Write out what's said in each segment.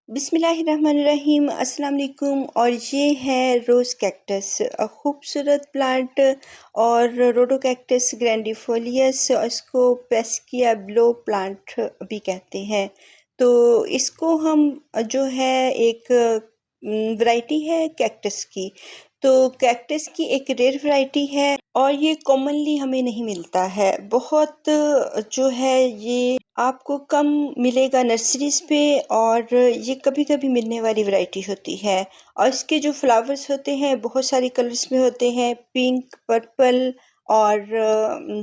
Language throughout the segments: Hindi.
बिस्मिल्लाहिर्रहमानिर्रहीम अस्सलाम वालेकुम। और ये है रोज़ कैक्टस, खूबसूरत प्लांट। और रोडो कैक्टस ग्रैंडिफोलियस, इसको पेस्किया ब्लो प्लांट भी कहते हैं। तो इसको हम जो है एक वैरायटी है कैक्टस की। तो कैक्टस की एक रेयर वैरायटी है और ये कॉमनली हमें नहीं मिलता है। बहुत जो है ये आपको कम मिलेगा नर्सरीज पे, और ये कभी कभी मिलने वाली वैरायटी होती है। और इसके जो फ्लावर्स होते हैं बहुत सारे कलर्स में होते हैं, पिंक, पर्पल और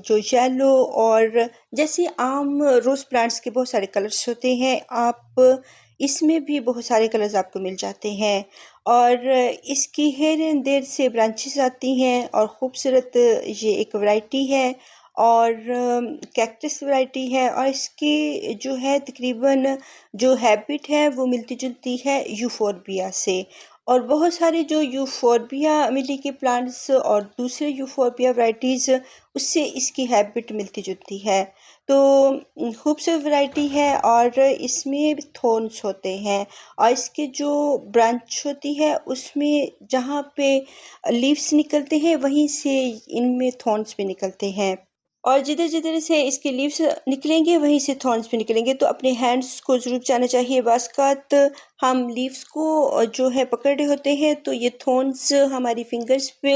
जो येलो। और जैसे आम रोज़ प्लांट्स के बहुत सारे कलर्स होते हैं, आप इसमें भी बहुत सारे कलर्स आपको मिल जाते हैं। और इसकी हेयर एंड देयर से ब्रांचेस आती हैं और ख़ूबसूरत ये एक वैरायटी है। और कैक्टस वैरायटी है, और इसकी जो है तकरीबन जो हैबिट है वो मिलती जुलती है यूफोरबिया से। और बहुत सारे जो यूफोरबिया मिली के प्लांट्स और दूसरे यूफोरबिया वैरायटीज़, उससे इसकी हैबिट मिलती जुलती है। तो खूबसूरत वैरायटी है और इसमें थॉर्न्स होते हैं। और इसके जो ब्रांच होती है उसमें जहाँ पे लीव्स निकलते हैं वहीं से इनमें थॉर्न्स भी निकलते हैं। और जिधर जिधर से इसके लीव्स निकलेंगे वहीं से थॉर्न्स भी निकलेंगे। तो अपने हैंड्स को ज़रूर बचाना चाहिए। बाज़ हम लीव्स को जो है पकड़ रहे होते हैं तो ये थॉर्न्स हमारी फिंगर्स पे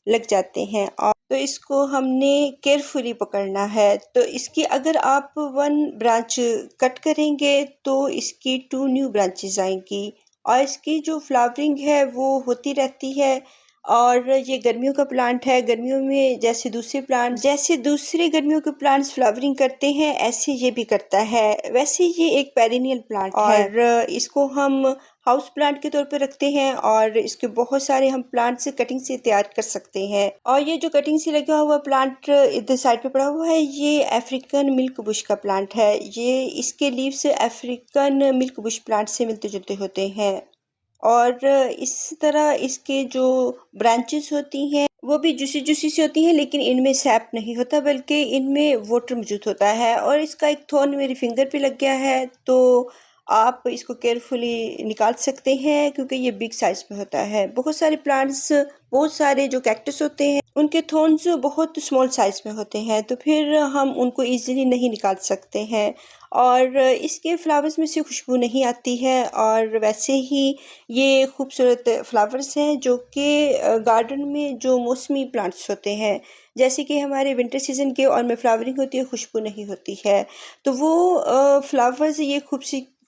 लग जाते हैं, और तो इसको हमने केयरफुली पकड़ना है। तो इसकी अगर आप वन ब्रांच कट करेंगे तो इसकी टू न्यू ब्रांचेस आएंगी। और इसकी जो फ्लावरिंग है वो होती रहती है। और ये गर्मियों का प्लांट है। गर्मियों में जैसे दूसरे गर्मियों के प्लांट्स फ्लावरिंग करते हैं ऐसे ये भी करता है। वैसे ये एक पेरिनियल प्लांट है और इसको हम हाउस प्लांट के तौर पे रखते हैं, और इसके बहुत सारे हम प्लांट से कटिंग से तैयार कर सकते हैं। और ये जो कटिंग से लगा हुआ प्लांट इधर साइड पे पड़ा हुआ है, ये अफ्रीकन मिल्क बुश का प्लांट है। ये इसके leaves African milk Bush plant से मिलते जुलते होते हैं। और इस तरह इसके जो ब्रांचेस होती हैं वो भी जूसी जूसी सी होती हैं, लेकिन इनमें सैप नहीं होता बल्कि इनमें वाटर मौजूद होता है। और इसका एक थॉर्न मेरी फिंगर पे लग गया है, तो आप इसको केयरफुली निकाल सकते हैं क्योंकि ये बिग साइज में होता है। बहुत सारे जो कैक्टस होते हैं उनके थॉर्न्स बहुत स्मॉल साइज में होते हैं, तो फिर हम उनको इजीली नहीं निकाल सकते हैं। और इसके फ्लावर्स में से खुशबू नहीं आती है। और वैसे ही ये खूबसूरत फ्लावर्स हैं जो कि गार्डन में जो मौसमी प्लांट्स होते हैं, जैसे कि हमारे विंटर सीजन के और में फ्लावरिंग होती है, खुशबू नहीं होती है। तो वो फ्लावर्स ये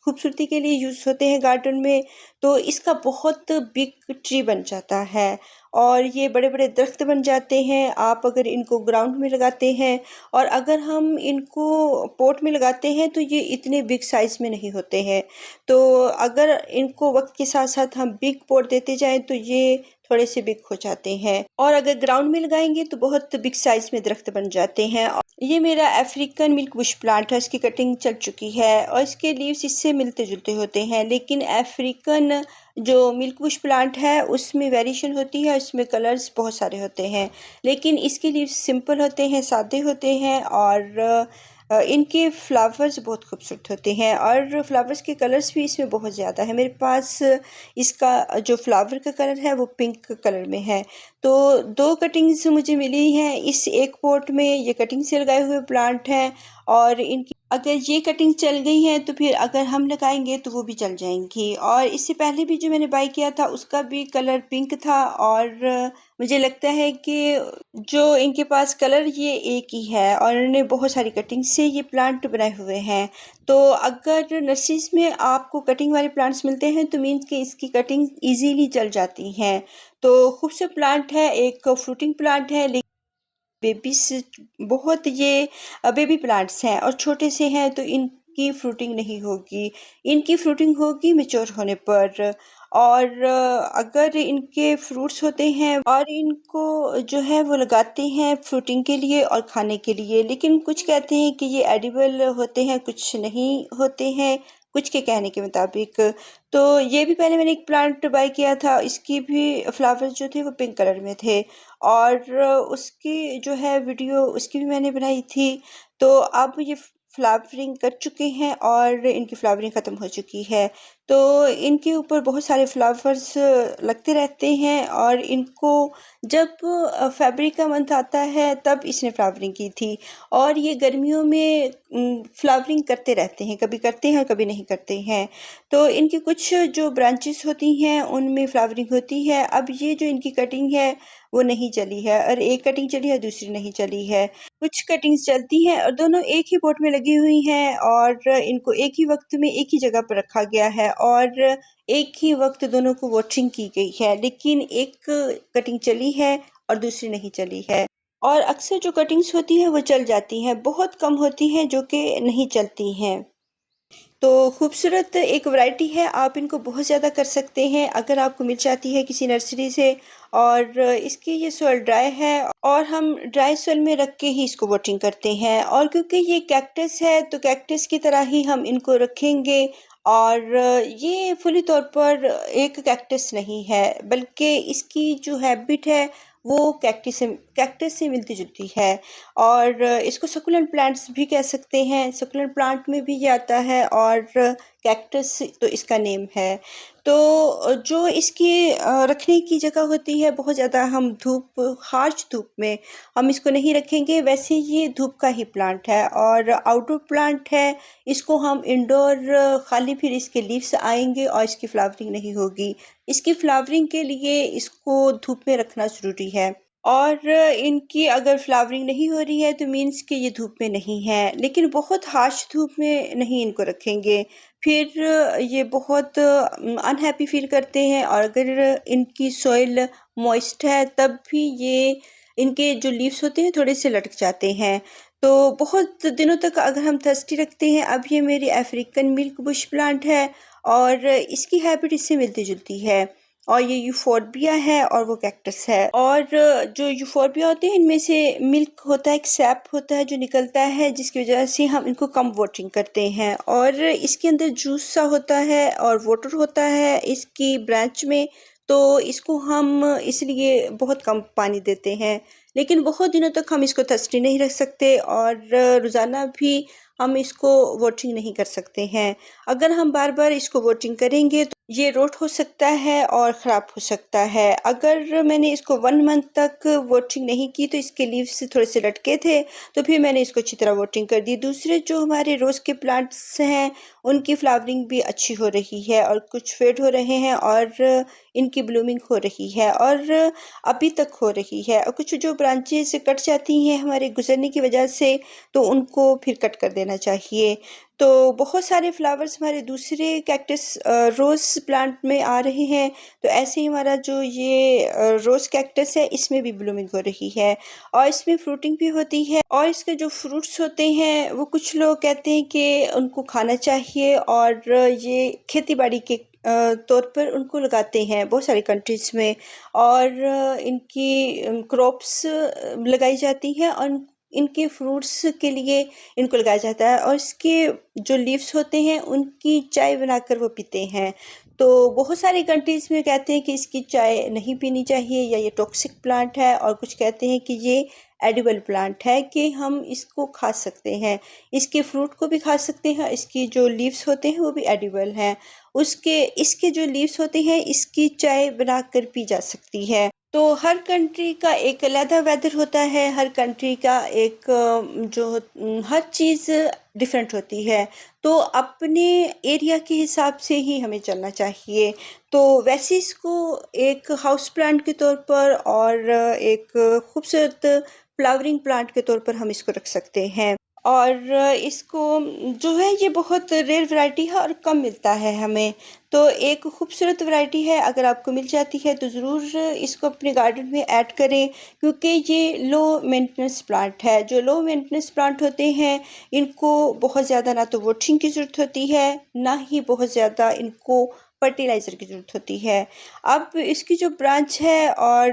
खूबसूरती के लिए यूज़ होते हैं गार्डन में। तो इसका बहुत बिग ट्री बन जाता है और ये बड़े बड़े दरख्त बन जाते हैं। आप अगर इनको ग्राउंड में लगाते हैं और अगर हम इनको पॉट में लगाते हैं तो ये इतने बिग साइज़ में नहीं होते हैं। तो अगर इनको वक्त के साथ साथ हम बिग पॉट देते जाएं तो ये थोड़े से बिग हो जाते हैं, और अगर ग्राउंड में लगाएंगे तो बहुत बिग साइज में दरख्त बन जाते हैं। ये मेरा अफ्रीकन मिल्क बुश प्लांट है, इसकी कटिंग चल चुकी है और इसके लीव्स इससे मिलते जुलते होते हैं। लेकिन अफ्रीकन जो मिल्क बुश प्लांट है उसमें वेरिएशन होती है, उसमें कलर्स बहुत सारे होते हैं। लेकिन इसके लीव्स सिंपल होते हैं, सादे होते हैं, और इनके फ्लावर्स बहुत खूबसूरत होते हैं और फ्लावर्स के कलर्स भी इसमें बहुत ज़्यादा है। मेरे पास इसका जो फ्लावर का कलर है वो पिंक कलर में है। तो दो कटिंग्स मुझे मिली हैं इस एक पॉट में। ये कटिंग से लगाए हुए प्लांट हैं और इनकी अगर ये कटिंग चल गई है तो फिर अगर हम लगाएंगे तो वो भी चल जाएंगी। और इससे पहले भी जो मैंने बाय किया था उसका भी कलर पिंक था, और मुझे लगता है कि जो इनके पास कलर ये एक ही है और इन्होंने बहुत सारी कटिंग से ये प्लांट बनाए हुए हैं। तो अगर नर्सरीज में आपको कटिंग वाले प्लांट्स मिलते हैं तो मीन्स कि इसकी कटिंग इजीली चल जाती हैं। तो खूबसूरत प्लांट है, एक फ्रूटिंग प्लांट है, लेकिन बेबीज बहुत ये बेबी प्लांट्स हैं और छोटे से हैं, तो इनकी फ्रूटिंग नहीं होगी। इनकी फ्रूटिंग होगी मेच्योर होने पर। और अगर इनके फ्रूट्स होते हैं और इनको जो है वो लगाते हैं फ्रूटिंग के लिए और खाने के लिए, लेकिन कुछ कहते हैं कि ये एडिबल होते हैं, कुछ नहीं होते हैं, कुछ के कहने के मुताबिक। तो ये भी पहले मैंने एक प्लांट बाय किया था, इसकी भी फ्लावर्स जो थे वो पिंक कलर में थे, और उसकी जो है वीडियो उसकी भी मैंने बनाई थी। तो अब ये फ्लावरिंग कर चुके हैं और इनकी फ्लावरिंग ख़त्म हो चुकी है। तो इनके ऊपर बहुत सारे फ्लावर्स लगते रहते हैं और इनको जब फरवरी का मंथ आता है तब इसने फ्लावरिंग की थी और ये गर्मियों में फ्लावरिंग करते रहते हैं, कभी करते हैं और कभी नहीं करते हैं। तो इनकी कुछ जो ब्रांचेस होती हैं उनमें फ्लावरिंग होती है। अब ये जो इनकी कटिंग है वो नहीं चली है और एक कटिंग चली है, दूसरी नहीं चली है। कुछ कटिंग्स चलती हैं और दोनों एक ही पॉट में लगी हुई हैं और इनको एक ही वक्त में एक ही जगह पर रखा गया है और एक ही वक्त दोनों को वॉटरिंग की गई है, लेकिन एक कटिंग चली है और दूसरी नहीं चली है। और अक्सर जो कटिंग्स होती हैं वो चल जाती हैं, बहुत कम होती हैं जो कि नहीं चलती हैं। तो खूबसूरत एक वैरायटी है, आप इनको बहुत ज़्यादा कर सकते हैं अगर आपको मिल जाती है किसी नर्सरी से। और इसकी ये सॉइल ड्राई है और हम ड्राई सॉइल में रख के ही इसको वॉटरिंग करते हैं और क्योंकि ये कैक्टस है तो कैक्टस की तरह ही हम इनको रखेंगे। और ये फुली तौर पर एक कैक्टस नहीं है, बल्कि इसकी जो हैबिट है वो कैक्टस से मिलती जुलती है। और इसको सकुलेंट प्लांट्स भी कह सकते हैं, सकुलेंट प्लांट में भी ये आता है और कैक्टस तो इसका नेम है। तो जो इसकी रखने की जगह होती है, बहुत ज़्यादा हम धूप, हार्श धूप में हम इसको नहीं रखेंगे। वैसे ये धूप का ही प्लांट है और आउटडोर प्लांट है। इसको हम इंडोर खाली फिर इसके लीव्स आएंगे और इसकी फ्लावरिंग नहीं होगी। इसकी फ्लावरिंग के लिए इसको धूप में रखना ज़रूरी है। और इनकी अगर फ्लावरिंग नहीं हो रही है तो मीन्स कि ये धूप में नहीं है, लेकिन बहुत हार्श धूप में नहीं इनको रखेंगे, फिर ये बहुत अनहैप्पी फील करते हैं। और अगर इनकी सॉइल मॉइस्ट है तब भी ये इनके जो लीव्स होते हैं थोड़े से लटक जाते हैं। तो बहुत दिनों तक अगर हम थर्स्टी रखते हैं, अब ये मेरी अफ्रीकन मिल्क बुश प्लांट है और इसकी हैबिट इससे मिलती जुलती है और ये यूफोर्बिया है और वो कैक्टस है। और जो यूफोर्बिया होते हैं इनमें से मिल्क होता है, एक सैप होता है जो निकलता है, जिसकी वजह से हम इनको कम वाटरिंग करते हैं। और इसके अंदर जूस सा होता है और वाटर होता है इसकी ब्रांच में, तो इसको हम इसलिए बहुत कम पानी देते हैं। लेकिन बहुत दिनों तक हम इसको थर्स्टी नहीं रख सकते और रोज़ाना भी हम इसको वाटरिंग नहीं कर सकते हैं। अगर हम बार बार इसको वाटरिंग करेंगे तो ये रोट हो सकता है और ख़राब हो सकता है। अगर मैंने इसको 1 मंथ तक वाटरिंग नहीं की तो इसके लीव्स थोड़े से लटके थे, तो फिर मैंने इसको अच्छी तरह वाटरिंग कर दी। दूसरे जो हमारे रोज़ के प्लांट्स हैं उनकी फ्लावरिंग भी अच्छी हो रही है और कुछ फेड हो रहे हैं और इनकी ब्लूमिंग हो रही है और अभी तक हो रही है। और कुछ जो ब्रांचेस कट जाती हैं हमारे गुजरने की वजह से, तो उनको फिर कट कर देना चाहिए। तो बहुत सारे फ्लावर्स हमारे दूसरे कैक्टस रोज़ प्लांट में आ रहे हैं। तो ऐसे ही हमारा जो ये रोज़ कैक्टस है इसमें भी ब्लूमिंग हो रही है और इसमें फ्रूटिंग भी होती है। और इसके जो फ्रूट्स होते हैं वो कुछ लोग कहते हैं कि उनको खाना चाहिए और ये खेती बाड़ी के तौर पर उनको लगाते हैं बहुत सारी कंट्रीज़ में। और इनकी क्रॉप्स लगाई जाती हैं और इनके फ्रूट्स के लिए इनको लगाया जाता है और इसके जो लीव्स होते हैं उनकी चाय बनाकर वो पीते हैं। तो बहुत सारी कंट्रीज़ में कहते हैं कि इसकी चाय नहीं पीनी चाहिए या ये टॉक्सिक प्लांट है, और कुछ कहते हैं कि ये एडिबल प्लांट है कि हम इसको खा सकते हैं, इसके फ्रूट को भी खा सकते हैं, इसकी जो लीव्स होते हैं वो भी एडिबल हैं। उसके इसके जो लीव्स होते हैं इसकी चाय बनाकर पी जा सकती है। तो हर कंट्री का एक अलग वेदर होता है, हर कंट्री का एक हर चीज़ डिफरेंट होती है। तो अपने एरिया के हिसाब से ही हमें चलना चाहिए। तो वैसे इसको एक हाउस प्लांट के तौर पर और एक खूबसूरत फ्लावरिंग प्लांट के तौर पर हम इसको रख सकते हैं। और इसको जो है ये बहुत रेयर वैरायटी है और कम मिलता है हमें। तो एक खूबसूरत वैरायटी है, अगर आपको मिल जाती है तो ज़रूर इसको अपने गार्डन में ऐड करें, क्योंकि ये लो मेंटेनेंस प्लांट है। जो लो मेंटेनेंस प्लांट होते हैं इनको बहुत ज़्यादा ना तो वाटरिंग की ज़रूरत होती है, ना ही बहुत ज़्यादा इनको फर्टिलाइज़र की ज़रूरत होती है। अब इसकी जो ब्रांच है, और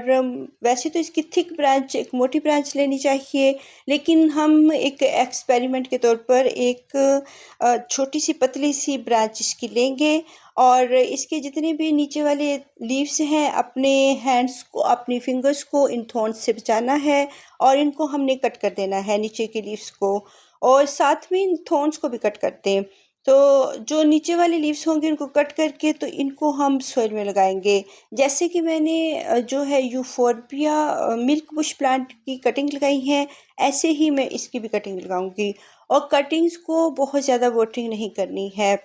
वैसे तो इसकी थिक ब्रांच, एक मोटी ब्रांच लेनी चाहिए, लेकिन हम एक एक्सपेरिमेंट के तौर पर एक छोटी सी पतली सी ब्रांच इसकी लेंगे और इसके जितने भी नीचे वाले लीव्स हैं अपने हैंड्स को, अपनी फिंगर्स को इन थॉर्न्स से बचाना है और इनको हमने कट कर देना है नीचे के लीव्स को, और साथ में इन थॉर्न्स को भी कट कर दें। तो जो नीचे वाले लीव्स होंगे उनको कट करके तो इनको हम सॉइल में लगाएंगे। जैसे कि मैंने जो है यूफोर्बिया मिल्क बुश प्लांट की कटिंग लगाई है, ऐसे ही मैं इसकी भी कटिंग लगाऊंगी। और कटिंग्स को बहुत ज़्यादा वाटरिंग नहीं करनी है।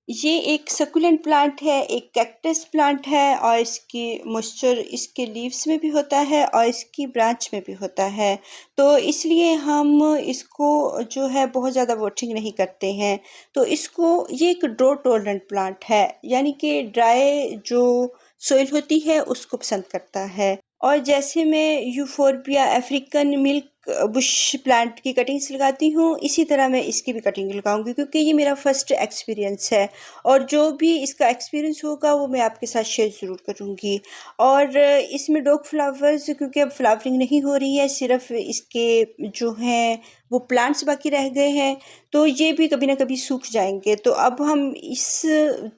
ये एक सकुलेंट प्लांट है, एक कैक्टस प्लांट है और इसकी मॉइस्चर इसके लीव्स में भी होता है और इसकी ब्रांच में भी होता है। तो इसलिए हम इसको जो है बहुत ज़्यादा वाटरिंग नहीं करते हैं। तो इसको ये एक ड्रॉट टॉलरेंट प्लांट है, यानी कि ड्राई जो सॉइल होती है उसको पसंद करता है। और जैसे मैं euphorbia African milk Bush plant की कटिंग्स लगाती हूँ, इसी तरह मैं इसकी भी कटिंग लगाऊंगी, क्योंकि ये मेरा फर्स्ट एक्सपीरियंस है। और जो भी इसका एक्सपीरियंस होगा वो मैं आपके साथ शेयर ज़रूर करूँगी। और इसमें डॉग फ्लावर्स, क्योंकि अब फ्लावरिंग नहीं हो रही है, सिर्फ इसके जो हैं वो प्लांट्स बाकी रह गए हैं, तो ये भी कभी ना कभी सूख जाएंगे। तो अब हम इस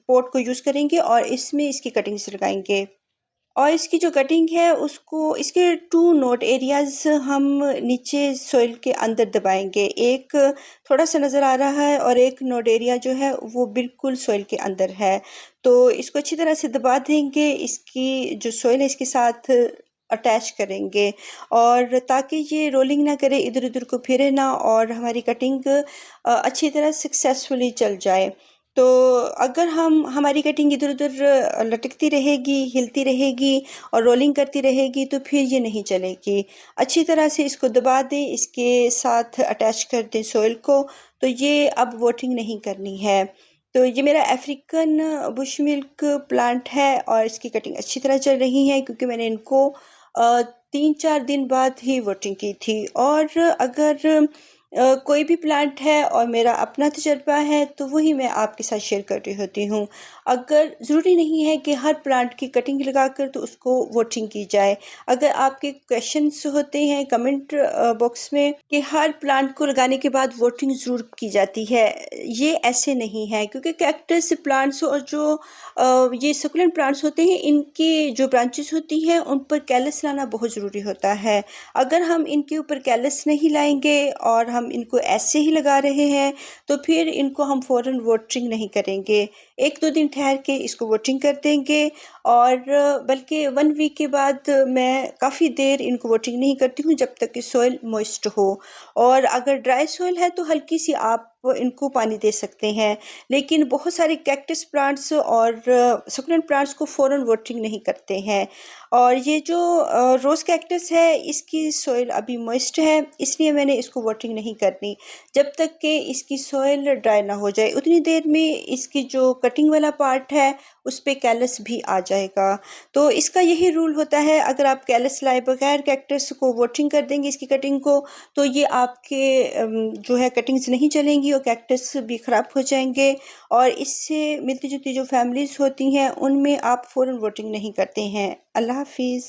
पॉट को यूज़ करेंगे और इसमें इसकी कटिंग्स लगाएंगे। और इसकी जो कटिंग है उसको, इसके 2 नोड एरियाज़ हम नीचे सॉइल के अंदर दबाएँगे। एक थोड़ा-सा नज़र आ रहा है और एक नोड एरिया जो है वो बिल्कुल सॉइल के अंदर है। तो इसको अच्छी तरह से दबा देंगे, इसकी जो सॉइल है इसके साथ अटैच करेंगे, और ताकि ये रोलिंग ना करे, इधर-उधर को फिरे ना, और हमारी कटिंग अच्छी तरह सक्सेसफुली चल जाए। तो अगर हमारी कटिंग इधर-उधर लटकती रहेगी, हिलती रहेगी और रोलिंग करती रहेगी तो फिर ये नहीं चलेगी। अच्छी तरह से इसको दबा दें, इसके साथ अटैच कर दें सॉइल को, तो ये अब वाटरिंग नहीं करनी है। तो ये मेरा अफ्रीकन बुश मिल्क प्लांट है और इसकी कटिंग अच्छी तरह चल रही है, क्योंकि मैंने इनको 3-4 दिन बाद ही वाटरिंग की थी। और अगर कोई भी प्लांट है और मेरा अपना तजर्बा है तो वही मैं आपके साथ शेयर कर रही होती हूँ। अगर ज़रूरी नहीं है कि हर प्लांट की कटिंग लगाकर तो उसको वाटरिंग की जाए। अगर आपके क्वेश्चंस होते हैं कमेंट बॉक्स में कि हर प्लांट को लगाने के बाद वाटरिंग ज़रूर की जाती है, ये ऐसे नहीं है, क्योंकि कैक्टस प्लांट्स और जो ये सकुलेंट प्लांट्स होते हैं, इनकी जो ब्रांचेस होती हैं उन पर कैलस लाना बहुत ज़रूरी होता है। अगर हम इनके ऊपर कैलस नहीं लाएंगे और हम इनको ऐसे ही लगा रहे हैं तो फिर इनको हम फ़ौरन वाटरिंग नहीं करेंगे। 1-2 दिन ठहर के इसको वाटरिंग कर देंगे। और बल्कि 1 वीक के बाद मैं काफ़ी देर इनको वाटरिंग नहीं करती हूँ, जब तक कि सॉइल मॉइस्ट हो। और अगर ड्राई सॉइल है तो हल्की सी आप इनको पानी दे सकते हैं। लेकिन बहुत सारे कैक्टस प्लांट्स और सकुलेंट प्लांट्स को फ़ौरन वाटरिंग नहीं करते हैं। और ये जो रोज़ कैक्टस है, इसकी सॉइल अभी मॉइस्ट है, इसलिए मैंने इसको वाटरिंग नहीं करनी। जब तक कि इसकी सॉइल ड्राई ना हो जाए, उतनी देर में इसकी जो कटिंग वाला पार्ट है उस पे कैलस भी आ जाएगा। तो इसका यही रूल होता है, अगर आप कैलस लाए बगैर कैक्टस को वाटरिंग कर देंगे इसकी कटिंग को, तो ये आपके जो है कटिंग्स नहीं चलेंगी और कैक्टस भी ख़राब हो जाएंगे। और इससे मिलती जुलती जो फैमिलीज़ होती हैं उनमें आप फ़ौरन वाटरिंग नहीं करते हैं। अल्लाह हाफिज़।